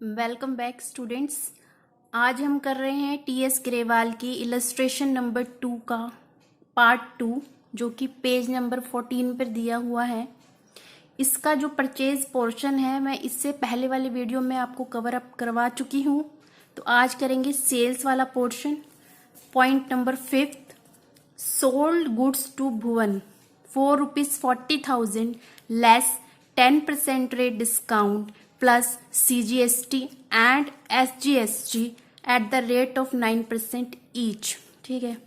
Welcome back students. आज हम कर रहे हैं टीएस ग्रेवाल की इलस्ट्रेशन नंबर 2 का पार्ट 2, जो कि पेज नंबर 14 पर दिया हुआ है। इसका जो परचेज पोर्शन है मैं इससे पहले वाले वीडियो में आपको कवर अप करवा चुकी हूँ। तो आज करेंगे सेल्स वाला portion. Point number 5, sold goods to Bhuvan ₹440,000 less 10% rate discount plus CGST and SGST at the rate of 9% each। ठीक है,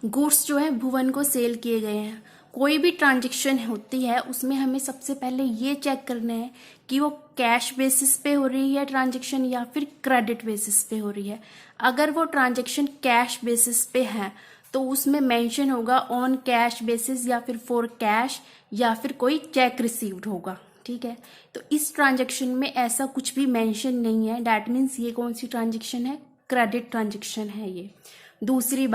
गुड्स जो है भुवन को सेल किए गए हैं। कोई भी ट्रांजेक्शन होती है उसमें हमें सबसे पहले ये चेक करना है कि वो कैश बेसिस पे हो रही है ट्रांजेक्शन या फिर क्रेडिट बेसिस पे हो रही है। अगर वो ट्रांजेक्शन कैश बेसिस पे है तो उसमें मेंशन होगा ऑन कैश बेसिस या फिर फॉर कैश या फिर कोई चेक रिसीव्ड होगा। ठीक है, तो इस ट्रांजेक्शन में ऐसा कुछ भी मेंशन नहीं है। दैट मीन्स ये कौन सी ट्रांजेक्शन है? क्रेडिट ट्रांजेक्शन है ये। दूसरी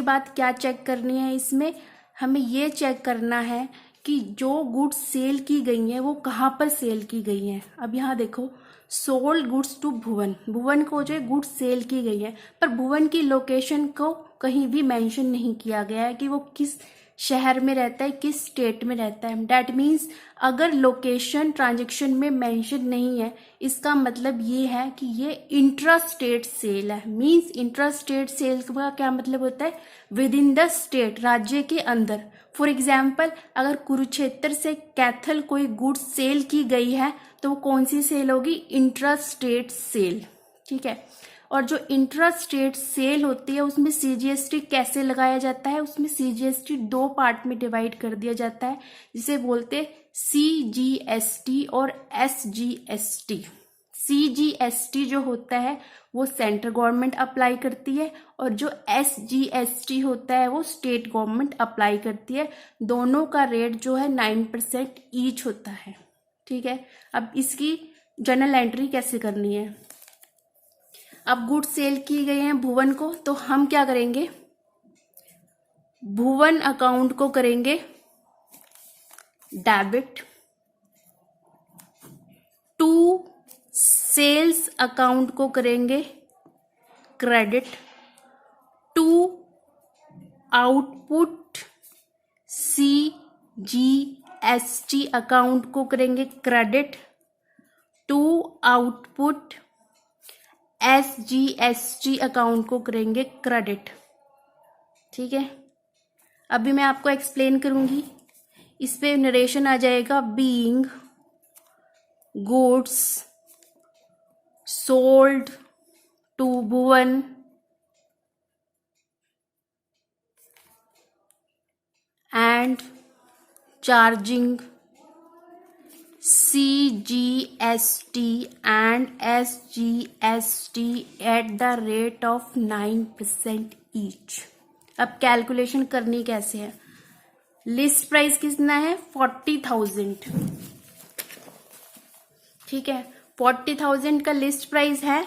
बात क्या चेक करनी है इसमें? हमें ये चेक करना है कि जो गुड्स सेल की गई हैं वो कहाँ पर सेल की गई हैं। अब यहाँ देखो, सोल्ड गुड्स टू भुवन को जो गुड्स सेल की गई है, पर भुवन की लोकेशन को कहीं भी मेंशन नहीं किया गया है कि वो किस शहर में रहता है, किस स्टेट में रहता है। दैट मीन्स अगर लोकेशन ट्रांजेक्शन में मेंशन नहीं है, इसका मतलब ये है कि ये इंट्रा स्टेट सेल है। मीन्स इंट्रा स्टेट सेल का क्या मतलब होता है? विद इन द स्टेट, राज्य के अंदर। फॉर एग्जाम्पल, अगर कुरुक्षेत्र से कैथल कोई गुड्स सेल की गई है तो वो कौन सी सेल होगी? Intra state sale. ठीक है, और जो इंट्रा स्टेट सेल होती है उसमें सीजीएसटी कैसे लगाया जाता है? उसमें सीजीएसटी 2 पार्ट में डिवाइड कर दिया जाता है, जिसे बोलते सीजीएसटी और एसजीएसटी। सीजीएसटी जो होता है वो सेंट्रल गवर्नमेंट अप्लाई करती है और जो एसजीएसटी होता है वो स्टेट गवर्नमेंट अप्लाई करती है। दोनों का रेट जो है 9% ईच होता है। ठीक है, अब इसकी जर्नल एंट्री कैसे करनी है? अब गुड्स सेल की गई हैं भुवन को, तो हम क्या करेंगे? भुवन अकाउंट को करेंगे डेबिट, टू सेल्स अकाउंट को करेंगे credit, to output CGST account को करेंगे credit, to output SGST account को करेंगे क्रेडिट। ठीक है, अभी मैं आपको एक्सप्लेन करूंगी। इस पे नरेशन आ जाएगा। Being goods sold to Bhuvan and charging CGST and SGST at the rate of 9% each। अब कैलकुलेशन करनी कैसे है? लिस्ट प्राइस कितना है? 40,000। ठीक है, 40,000 का लिस्ट प्राइस है।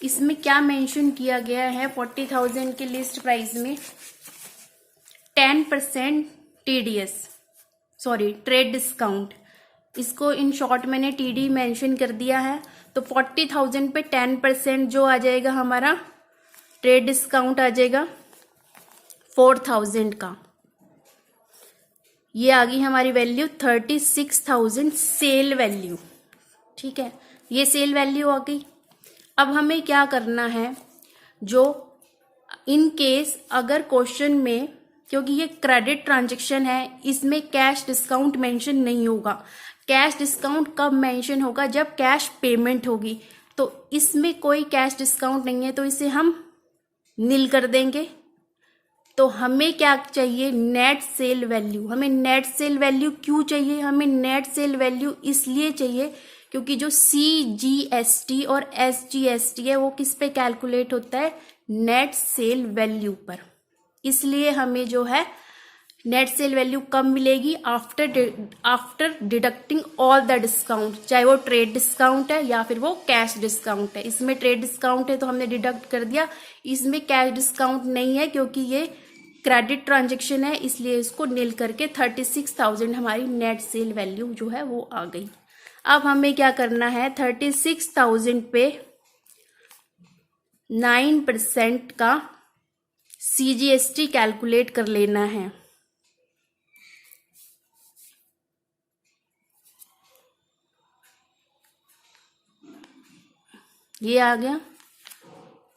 इसमें क्या मेंशन किया गया है? 40,000 के लिस्ट प्राइस में 10% ट्रेड डिस्काउंट, इसको इन शॉर्ट मैंने TD मेंशन कर दिया है। तो 40,000 पे 10% जो आ जाएगा हमारा ट्रेड डिस्काउंट आ जाएगा 4,000 का। ये आ गई हमारी वैल्यू 36,000 सेल वैल्यू। ठीक है, ये सेल वैल्यू आ गई। अब हमें क्या करना है? जो इन केस अगर क्वेश्चन में, क्योंकि ये क्रेडिट ट्रांजेक्शन है, इसमें कैश डिस्काउंट मेंशन नहीं होगा। कैश डिस्काउंट कब मेंशन होगा? जब कैश पेमेंट होगी। तो इसमें कोई कैश डिस्काउंट नहीं है तो इसे हम नील कर देंगे। तो हमें क्या चाहिए? Net cell value. हमें नेट सेल वैल्यू क्यों चाहिए? हमें नेट सेल वैल्यू इसलिए चाहिए क्योंकि जो CGST और SGST है वो किस पे कैलकुलेट होता है? नेट सेल वैल्यू पर। इसलिए हमें जो है नेट सेल वैल्यू कब मिलेगी? After deducting all the discount, चाहे वो ट्रेड डिस्काउंट है या फिर वो कैश डिस्काउंट है। इसमें ट्रेड डिस्काउंट है तो हमने डिडक्ट कर दिया, इसमें कैश डिस्काउंट नहीं है क्योंकि ये क्रेडिट ट्रांजेक्शन है, इसलिए इसको नील करके 36,000 हमारी नेट सेल वैल्यू जो है वो आ गई। अब हमें क्या करना है, 36,000 पे 9% का CGST कैलकुलेट कर लेना है। ये आ गया।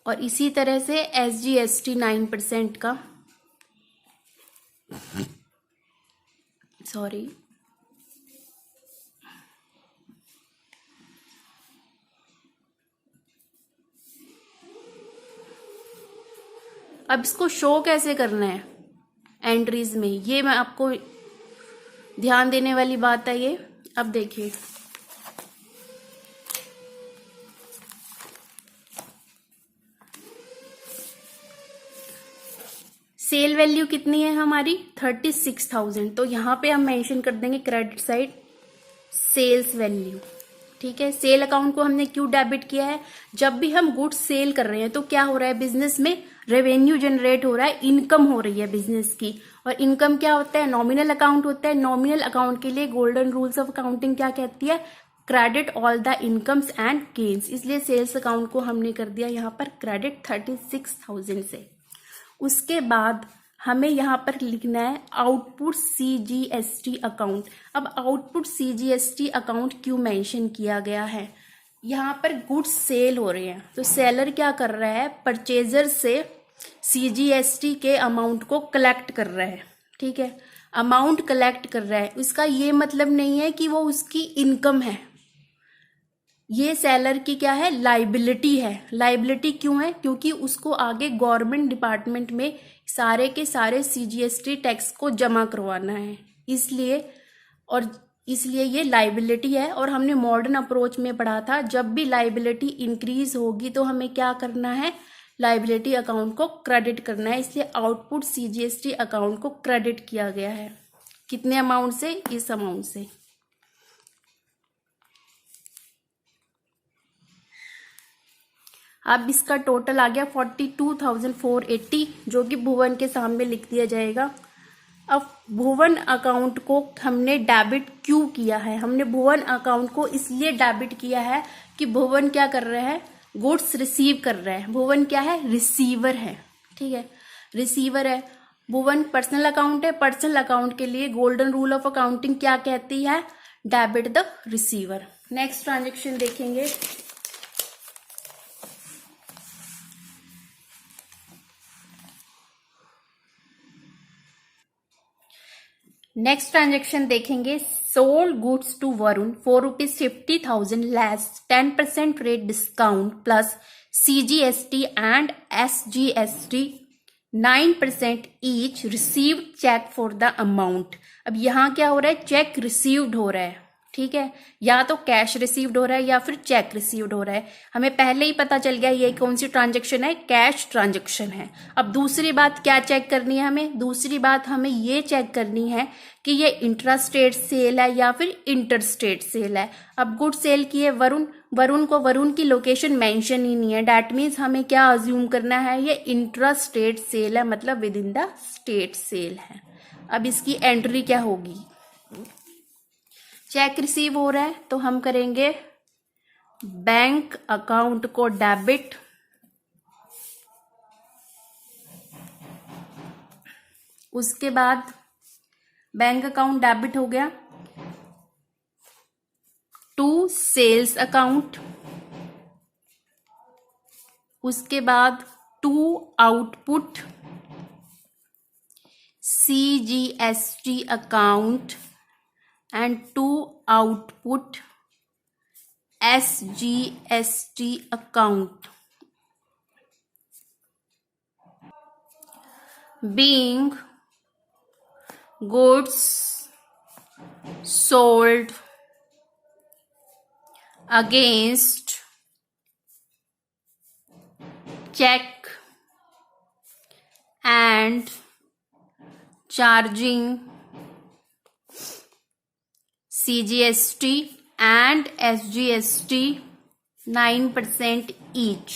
और इसी तरह से SGST 9% का, सॉरी, अब इसको शो कैसे करना है एंट्रीज में, ये मैं आपको ध्यान देने वाली बात है ये। अब देखिए, सेल वैल्यू कितनी है हमारी, 36,000। तो यहाँ पे हम मेंशन कर देंगे क्रेडिट साइड सेल्स वैल्यू। ठीक है, सेल अकाउंट को हमने क्यों डेबिट किया है, जब भी हम गुड्स सेल कर रहे हैं तो क्या हो रहा है, बिजनेस में रेवेन्यू जनरेट हो रहा है, इनकम हो रही है बिजनेस की। और इनकम क्या होता है, नॉमिनल अकाउंट होता है। नॉमिनल अकाउंट के लिए गोल्डन रूल्स ऑफ अकाउंटिंग क्या कहती है, credit all the incomes and gains. इसलिए सेल्स अकाउंट को हमने कर दिया यहाँ पर क्रेडिट 36,000 से। उसके बाद हमें यहाँ पर लिखना है आउटपुट CGST अकाउंट। अब आउटपुट CGST अकाउंट क्यों मेंशन किया गया है, यहाँ पर गुड्स सेल हो रहे हैं तो सेलर क्या कर रहा है, परचेजर से CGST के अमाउंट को कलेक्ट कर रहा है। ठीक है, अमाउंट कलेक्ट कर रहा है, उसका ये मतलब नहीं है कि वो उसकी इनकम है, ये सेलर की क्या है, लाइबिलिटी है। लाइबिलिटी क्यों है, क्योंकि उसको आगे गवर्नमेंट डिपार्टमेंट में सारे के सारे CGST टैक्स को जमा करवाना है, इसलिए ये लाइबिलिटी है। और हमने मॉडर्न अप्रोच में पढ़ा था, जब भी लाइबिलिटी इंक्रीज होगी तो हमें क्या करना है, लाइबिलिटी अकाउंट को क्रेडिट करना है। इसलिए आउटपुट CGST अकाउंट को क्रेडिट किया गया है। कितने अमाउंट से, इस अमाउंट से। अब इसका टोटल आ गया 42,480, जो कि भुवन के सामने लिख दिया जाएगा। अब भुवन अकाउंट को हमने डेबिट क्यों किया है, हमने भुवन अकाउंट को इसलिए डेबिट किया है कि भुवन क्या कर रहा है, गुड्स रिसीव कर रहा है। भुवन क्या है, रिसीवर है। ठीक है, रिसीवर है। भुवन पर्सनल अकाउंट है। पर्सनल अकाउंट के लिए गोल्डन रूल ऑफ अकाउंटिंग क्या कहती है, debit the receiver. Next transaction देखेंगे। नेक्स्ट ट्रांजेक्शन देखेंगे, sold goods to Varun for ₹50,000 less 10% rate discount plus CGST and SGST 9% each, received cheque for the amount. अब यहाँ क्या हो रहा है, चेक रिसीव्ड हो रहा है। ठीक है, या तो कैश रिसीव्ड हो रहा है या फिर चेक रिसीव्ड हो रहा है। हमें पहले ही पता चल गया ये कौन सी ट्रांजेक्शन है, कैश ट्रांजेक्शन है। अब दूसरी बात क्या चेक करनी है हमें, दूसरी बात हमें ये चेक करनी है कि ये इंट्रा स्टेट सेल है या फिर इंटर स्टेट सेल है। अब गुड सेल की है वरुण की लोकेशन मेंशन ही नहीं है, डैट मीन्स हमें क्या अज्यूम करना है, ये इंट्रा स्टेट सेल है, मतलब within the state sale है। अब इसकी एंट्री क्या होगी, चेक रिसीव हो रहा है तो हम करेंगे बैंक अकाउंट को डेबिट, उसके बाद बैंक अकाउंट डेबिट हो गया टू सेल्स अकाउंट, उसके बाद to output CGST account and to output SGST account, being goods sold against check and charging CGST and SGST 9% each.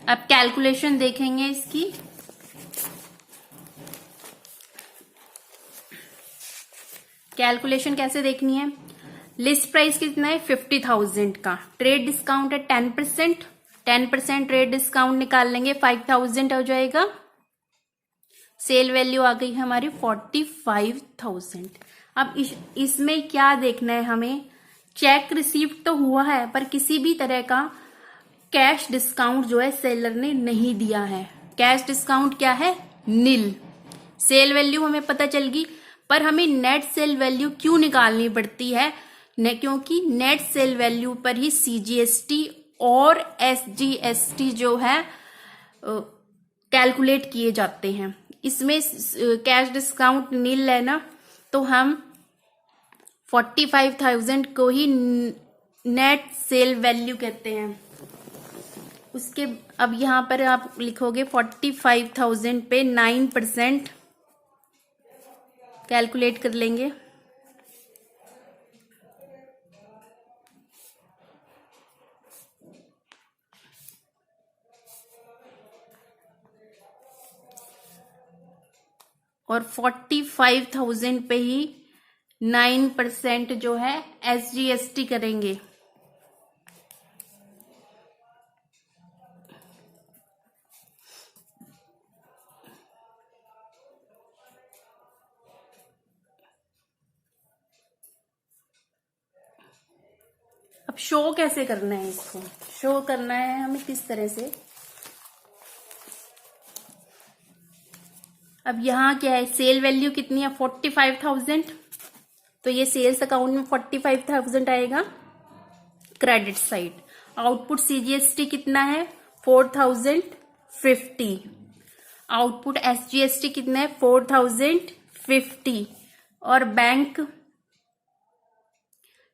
अब कैलकुलेशन देखेंगे इसकी। कैलकुलेशन कैसे देखनी है, लिस्ट प्राइस कितना है 50,000 का, ट्रेड डिस्काउंट है 10%, 10% ट्रेड डिस्काउंट निकाल लेंगे 5,000 हो जाएगा। सेल वैल्यू आ गई है हमारी 45,000। अब इसमें क्या देखना है हमें, चेक रिसीव तो हुआ है पर किसी भी तरह का कैश डिस्काउंट जो है सेलर ने नहीं दिया है। कैश डिस्काउंट क्या है, नील। सेल वैल्यू हमें पता चल गई, पर हमें नेट सेल वैल्यू क्यों निकालनी पड़ती है क्योंकि नेट सेल वैल्यू पर ही सीजीएसटी और एसजीएसटी जो है कैलकुलेट किए जाते हैं। इसमें कैश डिस्काउंट नील है ना, तो हम 45,000 को ही नेट सेल वैल्यू कहते हैं। उसके अब यहां पर आप लिखोगे 45,000 पे 9% कैलकुलेट कर लेंगे। और 45,000 पे ही 9% जो है एसजीएसटी करेंगे। अब शो कैसे करना है, इसको शो करना है हमें किस तरह से। अब यहाँ क्या है, सेल वैल्यू कितनी है 45,000, तो ये सेल्स अकाउंट में 45,000 आएगा क्रेडिट साइड। आउटपुट सीजीएसटी कितना है 4,050, आउटपुट एसजीएसटी कितना है 4,050, और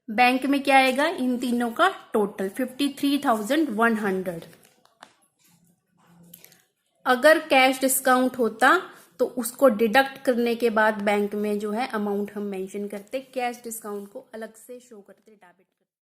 बैंक में क्या आएगा इन तीनों का टोटल 53,100। अगर कैश डिस्काउंट होता तो उसको डिडक्ट करने के बाद बैंक में जो है अमाउंट हम मेंशन करते, कैश डिस्काउंट को अलग से शो करते डेबिट।